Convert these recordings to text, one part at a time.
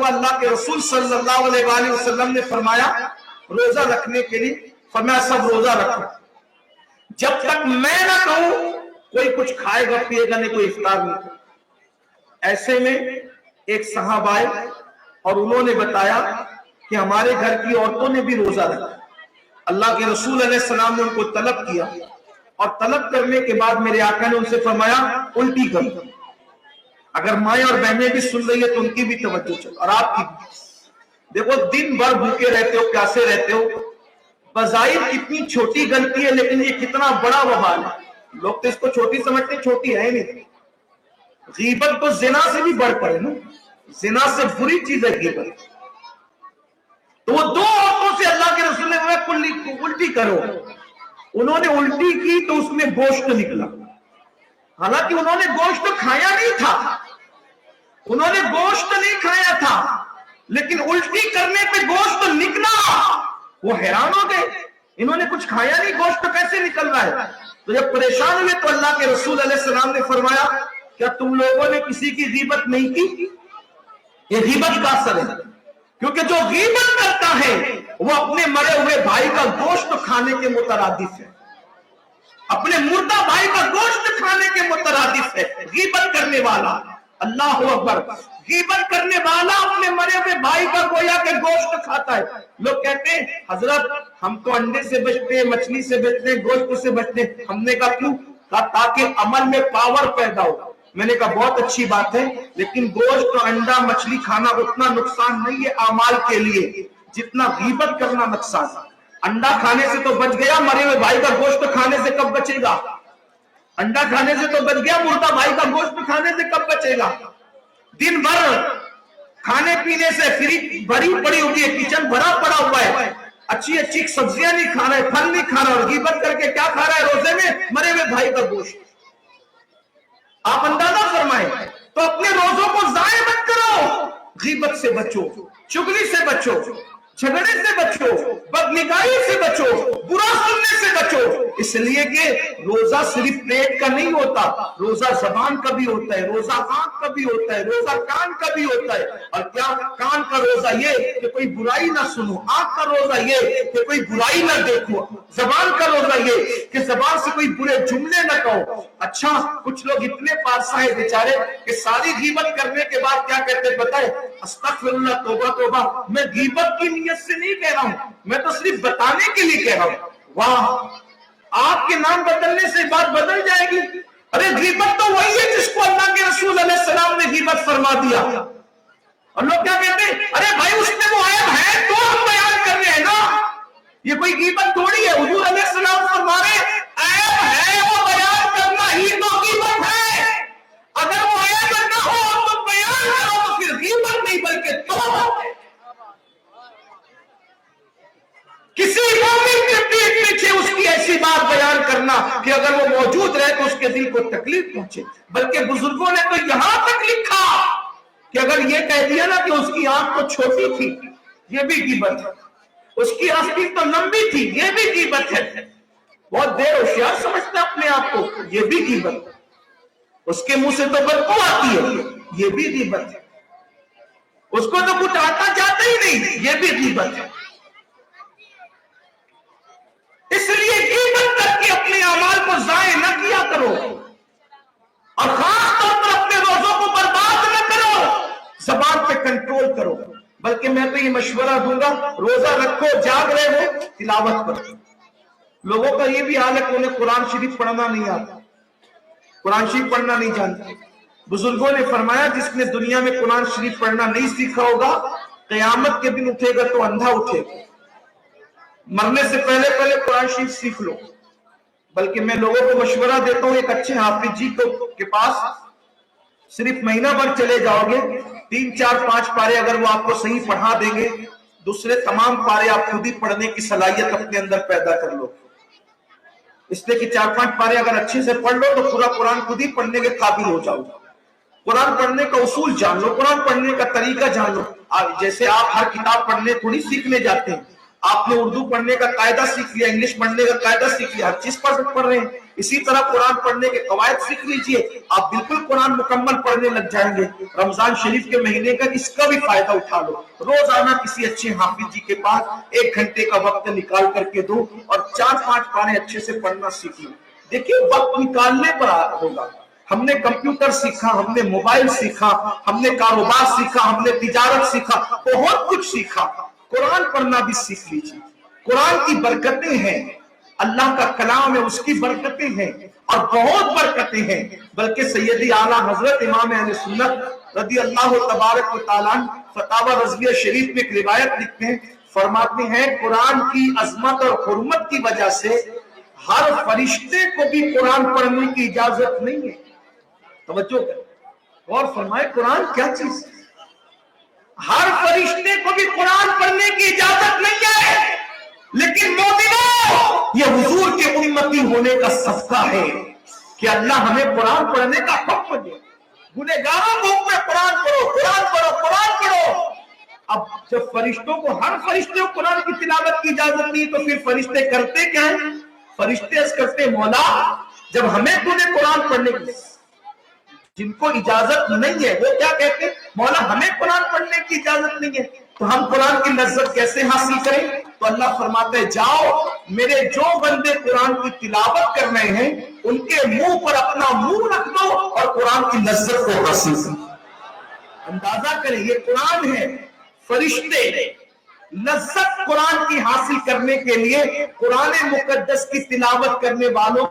اللہ کے رسول صلی اللہ علیہ وآلہ وسلم نے فرمایا روزہ رکھنے کے لیے، فرمایا سب روزہ رکھو جب تک میں نہ کہوں کوئی کچھ کھائے گا پیے گا نہیں، کوئی افطار نہیں۔ ایسے میں ایک صحابہ آئے اور انہوں نے بتایا کہ ہمارے گھر کی عورتوں نے بھی روزہ رکھا۔ اللہ کے رسول علیہ السلام نے ان کو طلب کیا اور طلب کرنے کے بعد میرے آقا نے ان سے فرمایا الٹی کرو۔ اگر مائیں اور بہنیں بھی سن رہی ہے تو ان کی بھی توجہ چلو اور آپ کی بھی۔ دیکھو دن بھر بھوکے رہتے ہو، پیاسے رہتے ہو، بظاہر کتنی چھوٹی غلطی ہے لیکن یہ کتنا بڑا وبال ہے۔ لوگ تو اس کو چھوٹی سمجھتے، چھوٹی ہے نہیں۔ غیبت تو زنا سے بھی بڑھ کر ہے نا، زنا سے بری چیز ہے غیبت۔ تو وہ دو عورتوں سے اللہ کے رسول نے الٹی کرو، انہوں نے الٹی کی تو اس میں گوشت نکلا، حالانکہ انہوں نے گوشت کھایا نہیں تھا، انہوں نے گوشت نہیں کھایا تھا، لیکن الٹی کرنے پہ گوشت نکلا۔ وہ حیران ہو گئے، انہوں نے کچھ کھایا نہیں، گوشت کیسے نکل رہا ہے؟ تو جب پریشان ہوئے تو اللہ کے رسول علیہ السلام نے فرمایا کیا تم لوگوں نے کسی کی غیبت نہیں کی؟ یہ غیبت کا اثر ہے، کیونکہ جو غیبت کرتا ہے وہ اپنے مرے ہوئے بھائی کا گوشت کھانے کے مترادف ہے، اپنے مردہ بھائی کا گوشت کھانے کے مترادف ہے غیبت کرنے والا۔ اللہ اکبر، غیبت کرنے والا اپنے مرے ہوئے بھائی کا گویا کہ گوشت کھاتا ہے۔ لوگ کہتے ہیں حضرت ہم تو انڈے سے بچتے ہیں، مچھلی سے بچتے ہیں، گوشت سے بچتے ہیں۔ ہم نے کہا کیوں؟ کہا تاکہ عمل میں پاور پیدا ہو۔ میں نے کہا بہت اچھی بات ہے، لیکن گوشت انڈا مچھلی کھانا اتنا نقصان نہیں ہے اعمال کے لیے جتنا غیبت کرنا نقصان ہے۔ انڈا کھانے سے تو بچ گیا، مرے ہوئے بھائی کا گوشت کھانے سے کب بچے گا؟ انڈا کھانے سے تو بچ گیا، مردہ بھائی کا گوشت کھانے سے کب بچے گا؟ دن بھر کھانے پینے سے فریج بھری پڑی ہوئی ہے، کچن بھرا پڑا ہوا ہے، اچھی اچھی سبزیاں نہیں کھا رہا ہے، پھل نہیں کھا رہا، اور غیبت کر کے کیا کھا رہا ہے روزے میں؟ مرے ہوئے بھائی کا گوشت۔ آپ اندازہ فرمائیں، تو اپنے روزوں کو ضائع مت کرو، غیبت سے بچو، چغلی سے بچو، جھگڑے سے بچو، بدنگاہی سے بچو، برا سننے سے بچو، اس لیے کہ روزہ صرف پیٹ کا نہیں ہوتا، روزہ زبان کا بھی ہوتا ہے، روزہ آنکھ کا بھی ہوتا ہے، روزہ کان کا بھی ہوتا ہے۔ اور کیا کان کا روزہ یہ کہ کوئی برائی نہ سنو، آنکھ کا روزہ یہ کہ کوئی برائی نہ دیکھو، زبان کا روزہ یہ کہ زبان سے کوئی برے جملے نہ کہو۔ اچھا کچھ لوگ اتنے پارسا ہیں بیچارے کہ ساری غیبت کرنے کے بعد کیا کہتے ہیں پتہ ہے؟ استغفر اللہ، توبہ توبہ، میں غیبت کی نیت سے نہیں کہہ رہا ہوں، میں تو صرف بتانے کے لیے کہہ رہا ہوں۔ واہ، آپ کے نام بدلنے سے بات بدل جائے گی۔ ارے غیبت تو وہی ہے جس کو اللہ کے رسول علیہ السلام نے غیبت فرما دیا۔ اور لوگ کیا کہتے ہیں؟ ارے بھائی اس میں وہ عیب ہے تو ہم بیان کر رہے ہیں نا، یہ کوئی غیبت تھوڑی ہے۔ حضور علیہ السلام فرما رہے عیب ہے وہ بیان کرنا ہی تو غیبت ہے، اگر وہ عیب نہ ہو تو بیان کرو تو پھر غیبت نہیں بلکہ توبہ ہے۔ کسی مومن کے پیٹ پیچھے اس کی ایسی بات بیان کرنا کہ اگر وہ موجود رہے تو اس کے دل کو تکلیف پہنچے، بلکہ بزرگوں نے تو یہاں تک لکھا کہ اگر یہ کہہ دیا نا کہ اس کی آنکھ تو چھوٹی تھی، یہ بھی غیبت ہے، اس کی آستین تو لمبی تھی، یہ بھی غیبت ہے، بہت دیر ہوشیار سمجھتا اپنے آپ کو، یہ بھی غیبت ہے، اس کے منہ سے تو بدبو آتی ہے، یہ بھی غیبت ہے، اس کو تو کچھ آتا جاتا ہی نہیں، یہ بھی غیبت ہے۔ اس لیے غیبت کر کے اپنے اعمال کو ضائع نہ کیا کرو، اور خاص طور پر اپنے روزوں کو برباد نہ کرو، زبان پہ کنٹرول کرو۔ بلکہ میں تو یہ مشورہ دوں گا روزہ رکھو، جاگ رہے ہو تلاوت کرو۔ لوگوں کا یہ بھی حال ہے کہ انہیں قرآن شریف پڑھنا نہیں آتا، قرآن شریف پڑھنا نہیں جانتے۔ بزرگوں نے فرمایا جس نے دنیا میں قرآن شریف پڑھنا نہیں سیکھا ہوگا، قیامت کے دن اٹھے گا تو اندھا اٹھے گا۔ مرنے سے پہلے پہلے قرآن شریف سیکھ لو۔ بلکہ میں لوگوں کو مشورہ دیتا ہوں ایک اچھے حافظ جی کے پاس صرف مہینہ بھر چلے جاؤ گے، 3 4 5 پارے اگر وہ آپ کو صحیح پڑھا دیں گے، دوسرے تمام پارے آپ خود ہی پڑھنے کی صلاحیت اپنے اندر پیدا کر لو۔ اس لیے کہ 4 5 پارے اگر اچھے سے پڑھ لو تو پورا قرآن خود ہی پڑھنے کے قابل ہو جاؤ۔ قرآن پڑھنے کا اصول جان لو، قرآن پڑھنے کا طریقہ جان لو۔ جیسے آپ ہر کتاب پڑھنے تھوڑی سیکھنے جاتے ہیں، آپ نے اردو پڑھنے کا قاعدہ سیکھ لیا، انگلش پڑھنے کا قاعدہ سیکھ لیا، ہر چیز پڑھ رہے ہیں، इसी तरह कुरान पढ़ने के कवायद सीख लीजिए, आप बिल्कुल कुरान मुकम्मल पढ़ने लग जाएंगे। रमजान शरीफ के महीने का इसका भी फायदा उठा लो, रोजाना किसी अच्छे हाफिज जी के पास 1 घंटे का वक्त निकाल करके दो और 4-5 पारे अच्छे से पढ़ना सीख लो। देखिए वक्त निकालने पर होगा। हमने कंप्यूटर सीखा, हमने मोबाइल सीखा, हमने कारोबार सीखा, हमने तिजारत सीखा, बहुत कुछ सीखा। कुरान पढ़ना भी सीख लीजिए। कुरान की बरकतें हैं, अल्लाह का कलाम है, उसकी बरकतें हैं और बहुत बरकतें हैं। बल्कि सैयदी आला हजरत इमाम अहले सुन्नत रदी अल्लाह तबारक व तआला फतावा रज़विया शरीफ में एक रिवायत लिखते हैं, फरमाते हैं कुरान की अजमत और हुर्मत की वजह से हर फरिश्ते को भी कुरान पढ़ने की इजाजत नहीं है। तवज्जो करें और फरमाए कुरान क्या चीज है। हर फरिश्ते को भी कुरान पढ़ने की इजाजत नहीं है, लेकिन मोमिनो ये हुजूर के उम्मती होने का सदका है कि अल्लाह हमें कुरान पढ़ने का हुक्म दे। गुनहगारों को हुक्म कुरान पढ़ो, कुरान पढ़ो, कुरान पढ़ो। अब जब फरिश्तों को, हर फरिश्ते को कुरान की तिलावत की इजाजत नहीं, तो फिर फरिश्ते करते क्या है? फरिश्ते ऐसे करते, मौला जब हमें तूने कुरान पढ़ने की, जिनको इजाजत नहीं है वो क्या कहते, मौला हमें कुरान पढ़ने की इजाजत नहीं है, तो हम कुरान की लज्जत कैसे हासिल करें? तो अल्लाह फरमाते हैं जाओ मेरे जो बंदे कुरान की तिलावत कर रहे हैं उनके मुंह पर अपना मुंह रख दो और कुरान की लज्जत को हासिल करो। अंदाजा करें ये कुरान है, फरिश्ते लज्जत कुरान की हासिल करने के लिए कुरान मुकद्दस की तिलावत करने वालों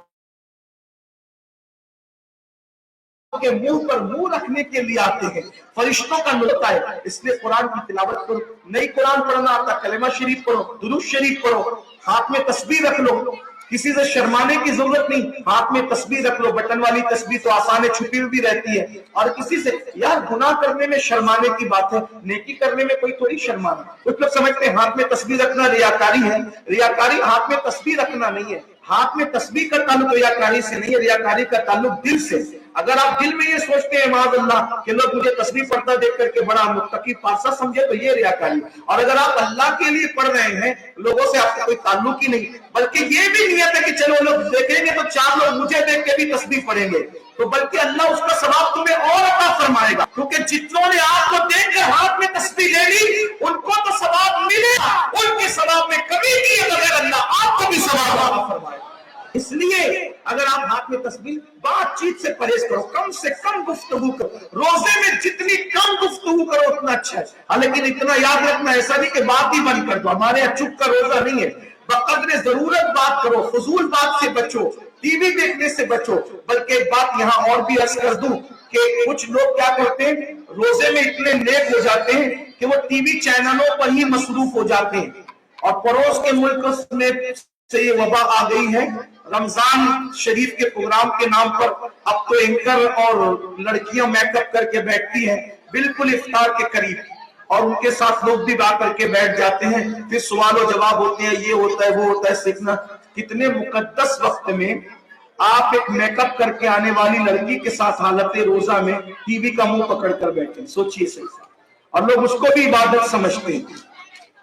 के मुंह पर मुंह रखने के लिए आते हैं। फरिश्तों का नुक्ता है, इसलिए कुरान की तिलावत करो। नई कुरान पढ़ना आता, कलेमा शरीफ पढ़ो, दुरूद शरीफ पढ़ो, हाथ में तस्बीह रख लो, किसी से शर्माने की जरूरत नहीं, हाथ में तस्बीह रख लो। बटन वाली तस्बीह तो आसान छुपी हुई भी रहती है, और किसी से यार गुनाह करने में शर्माने की बात है, नेकी करने में कोई थोड़ी शर्माना। कुछ लोग समझते हैं हाथ में तस्बीह रखना रियाकारी है। रियाकारी हाथ में तस्बीह रखना नहीं है। हाथ में तस्बीह का ताल्लुक रियाकारी से नहीं है, रियाकारी का ताल्लुक दिल से। अगर आप दिल में ये सोचते हैं माज़अल्लाह कि लोग मुझे तस्बीह पढ़ता देख करके बड़ा मुत्तकी पासा समझे, तो ये रियाकारी। और अगर आप अल्लाह के लिए पढ़ रहे हैं, लोगों से आपका कोई ताल्लुक ही नहीं, बल्कि ये भी नियत है कि चलो लोग देखेंगे तो 4 लोग मुझे देख के भी तस्बीह पढ़ेंगे, तो बल्कि अल्लाह उसका सवाब तुम्हें और अता फरमाएगा। क्योंकि जितनों ने आपको देखकर हाथ में तस्बीह ले ली उनको तो सवाब मिलेगा, उनके सवाब में कमी नहीं है, मगर अल्लाह आपको भी सवाब अता फरमाएगा। इसलिए अगर आप हाथ में तस्बीह, बातचीत से परहेज करो, कम से कम गुफ्तगू करो। रोजे में जितनी कम गुफ्तगू करो उतना अच्छा है। लेकिन इतना याद रखना, ऐसा नहीं कि बात ही बंद कर दो। हमारे यहाँ चुप का रोजा नहीं है, बकदरे जरूरत बात करो, फजूल बात से बचो, टीवी देखने से बचो। बल्कि एक बात यहाँ और भी अर्ज कर दूं कि कुछ लोग क्या करते हैं, रोजे में इतने नेक हो जाते हैं कि वो टीवी चैनलों पर ही मसरूफ हो जाते हैं। और पड़ोस के मुल्क में से ये वबा आ गई है, रमजान शरीफ के प्रोग्राम के नाम पर अब तो एंकर और लड़कियां मेकअप करके बैठती हैं बिल्कुल इफ्तार के करीब, और उनके साथ लोग भी बात करके बैठ जाते हैं। फिर सवाल और जवाब होते हैं, ये होता है वो होता है, सीखना। कितने मुकद्दस वक्त में आप एक मेकअप करके आने वाली लड़की के साथ हालत रोजा में टीवी का मुंह पकड़ कर बैठे, सोचिए सही। और लोग उसको भी इबादत समझते हैं,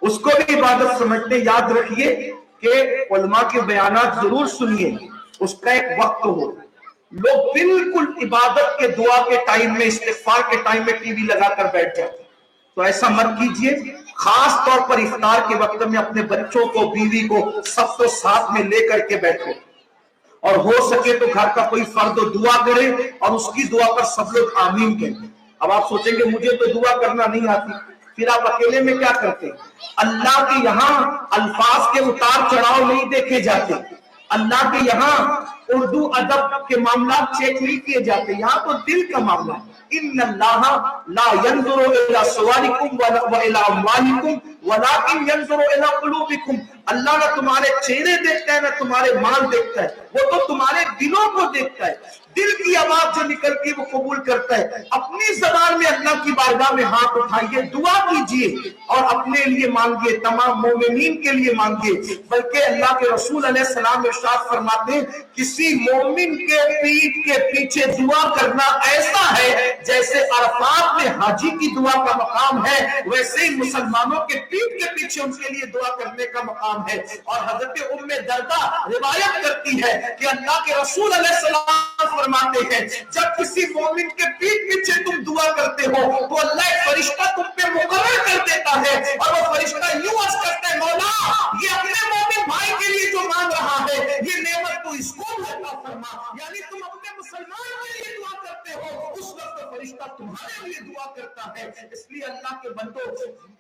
उसको भी इबादत समझते हैं। याद रखिए कि उलमा के बयानात जरूर सुनिए, उसका एक वक्त हो। लोग बिल्कुल इबादत के दुआ के टाइम में, इस्तिग़फ़ार के टाइम में टीवी लगाकर बैठ जाते हैं, तो ऐसा मत कीजिए। खास तौर पर इफ्तार के वक्त में अपने बच्चों को, बीवी को, सबको साथ में लेकर के बैठो, और हो सके तो घर का कोई फर्द दुआ करे और उसकी दुआ पर सब लोग आमीन कहें। अब आप सोचेंगे मुझे तो दुआ करना नहीं आती, फिर आप अकेले में क्या करते हैं? अल्लाह के यहाँ अल्फाज के उतार चढ़ाव नहीं देखे जाते, अल्लाह के यहाँ उर्दू अदब के मामला चेक नहीं किए जाते, यहाँ तो दिल का मामला है। इन्नल्लाह ला यंजुरु इला सुवारिकुम व इला अमवालिकुम वलाकिन यंजुरु इला कुलूबिकुम। अल्लाह ना तुम्हारे चेहरे देखता है ना तुम्हारे माल देखता है, वो तो तुम्हारे दिलों को देखता है। दिल की आवाज जो निकलती वो कबूल करता है। अपनी ज़बान में अल्लाह की बारगाह में हाथ उठाइए, दुआ कीजिए और अपने लिए मांगिए, तमाम मोमिनीन के लिए मांगिए। बल्कि अल्लाह के रसूल अलैहिस्सलाम इरशाद फरमाते हैं, किसी मोमिन के पीठ के पीछे दुआ करना ऐसा है जैसे अरफात में हाजी की दुआ का मकाम है, वैसे ही मुसलमानों के पीठ के पीछे उनके लिए दुआ करने का मकाम नाम है। और हजरत उम्मे दर्दा रिवायत करती है कि अल्लाह के रसूल अलैहिस्सलाम फरमाते हैं, जब किसी मोमिन के पीठ पीछे तुम दुआ करते हो तो अल्लाह एक फरिश्ता तुम पे मुकर्रर कर देता है, और वो फरिश्ता यूं अर्ज करता है, मौला ये अपने मोमिन भाई के लिए जो मांग रहा है ये नेमत तो इसको अता फरमा। यानी तुम अपने मुसलमान के लिए दुआ करते हो, उस वक्त फरिश्ता तुम्हारे लिए दुआ करता है। इसलिए अल्लाह के बंदो,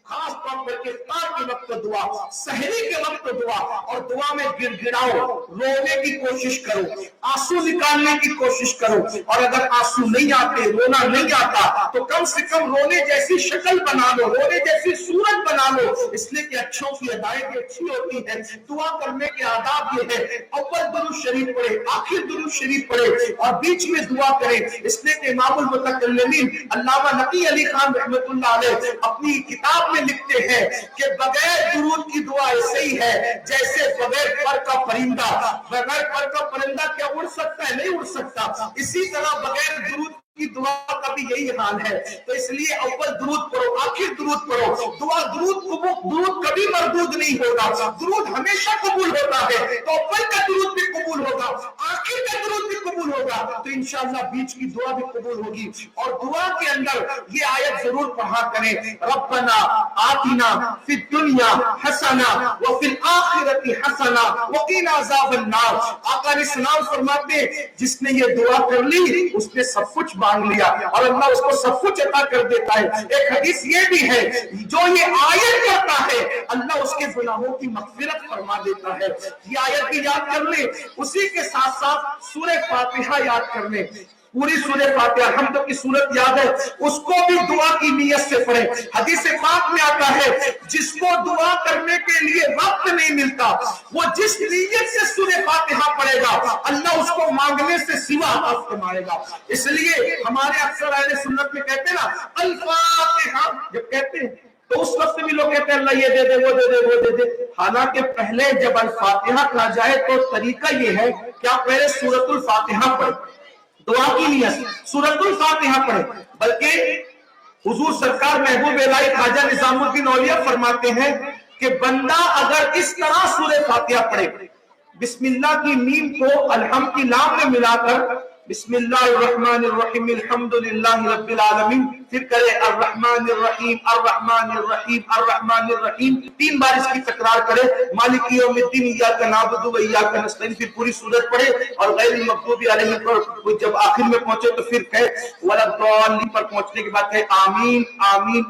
खास तौर पर इफ्तार के वक्त दुआ, सहरी के वक्त दुआ, और दुआ में गिड़गिड़ाओ, रोने की कोशिश करो, आंसू निकालने की कोशिश करो। और अगर आंसू नहीं आते, रोना नहीं आता, तो कम से कम रोने जैसी शक्ल बना लो, रोने जैसी सूरत बना लो, इसलिए कि अच्छों की अदायगी अच्छी होती है। दुआ करने के आदाब ये है, अव्वल दुरूद शरीफ पढ़े, आखिर दुरूद शरीफ पढ़े और बीच में दुआ करें। इसलिए कि इमामुल मुतकल्लिमीन अल्लामा नकी अली खान रहमतुल्लाह अलैह अपनी किताब में लिखते हैं कि बगैर दुरूद की दुआ ऐसे ही है जैसे बगैर पर का परिंदा। बगैर पर का परिंदा क्या उड़ सकता है? नहीं उड़ सकता। इसी तरह बगैर दुरूद की दुआ का भी यही हाल है। तो इसलिए अव्वल दुरूद पढ़ो, आखिर दुरूद पढ़ो। दुआ दुरूद कभी मरदूद नहीं होगा, दुरूद हमेशा कबूल होता है। तो अव्वल का दुरूद भी कबूल होगा, आखिर का दुरूद भी कबूल होगा, तो इंशाअल्लाह बीच की दुआ भी कबूल होगी। और दुआ के अंदर ये आयत जरूर पढ़ा करें, रब्बना आतिना फिद दुनिया हसना व फिल आखिरति हसना व क़िना अज़ाबन नार। आका ने सलाम फरमाते, जिसने ये दुआ कर ली उसने सब कुछ मांग लिया और अल्लाह उसको सब कुछ अता कर देता है। एक हदीस ये भी है, जो ये आयत करता है अल्लाह उसके गुनाहों की मग़फ़िरत फरमा देता है। ये आयत भी याद कर ले, उसी के साथ साथ सूरह फातिहा याद कर ले। पूरी सूरह फातिहा, हम तो की सूरत याद है, उसको भी दुआ की नीयत से पढ़े। हदीस पाक में आता है, जिसको दुआ करने के लिए वक्त नहीं मिलता, वो जिस नीयत से सूरह फातिहा पढ़ेगा अल्लाह उसको मांगने से सिवा फरमाएगा। इसलिए हमारे अक्सर अहले सुन्नत में कहते हैं ना अल फातिहा, जब कहते हैं तो उस वक्त भी लोग कहते हैं अल्लाह ये दे दे, वो दे दे, वो दे दे। हालांकि पहले जब अल फातिहा कहा जाए तो तरीका ये है कि आप पहले सूरतुल फातिहा पढ़ें, दुआ की नियत सूरतुल फातिहा पढ़े। बल्कि हुजूर सरकार महबूब इलाही ख्वाजा निजामुद्दीन औलिया फरमाते हैं कि बंदा अगर इस तरह सूरह फातिहा पढ़े, बिस्मिल्लाह की मीम को अलहम्द की लाम में मिलाकर बिस्मिल्लाहिर्रहमानिर्रहीम अल्हम्दुलिल्लाहि रब्बिल आलमीन, फिर करे अर्रहमानिर्रहीम अर्रहमानिर्रहीम अर्रहमानिर्रहीम, 3 बार इसकी तकरार करे, मालिकी यौमिद्दीन इय्याका नअबुदु व इय्याका नस्तईन, फिर पूरी सूरत पढ़े और गैरिल मग़दूबि अलैहिम पर जब आखिर में पहुंचे तो फिर कहे वलद्दाल्लीन पर पहुंचने के बाद कहे आमीन आमीन।